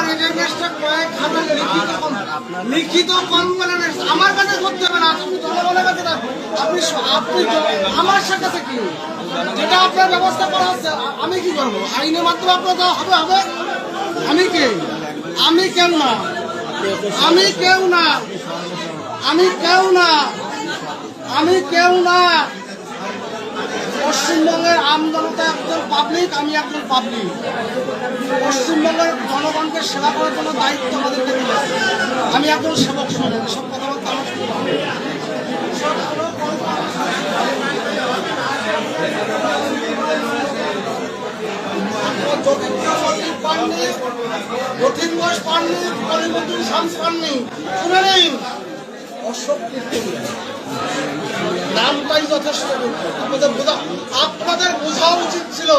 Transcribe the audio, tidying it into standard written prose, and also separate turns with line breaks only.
আমার রিলেভেন্সটা কয়েক হাজার লিখিত কনফারেন্স আমার কাছে করতে হবে না, আপনি জনগণের কাছে আপনি আমার সাথে কি যেটা আপনার ব্যবস্থা করা হচ্ছে আমি কি করবো? আইনের মাধ্যমে আপনার দেওয়া হবে হবে। আমি কে? আমি কেউ না, আমি কেউ না, আমি কেউ না, আমি কেউ না। পশ্চিমবঙ্গের আমজনতা একজন পাবলিক, আমি একজন পাবলিক। পশ্চিমবঙ্গের জনগণকে সেবা করার জন্য দায়িত্ব আমাদেরকে দিল। আমি একজন সেবক, শোনেন সব কথাবার্তা আমার যতীন ঘোষ পাননি, কলিমুদ্দিন শামস পাননি, শুনে নিন অশোক নামটাই যথেষ্ট। আপনাদের বোঝা উচিত ছিল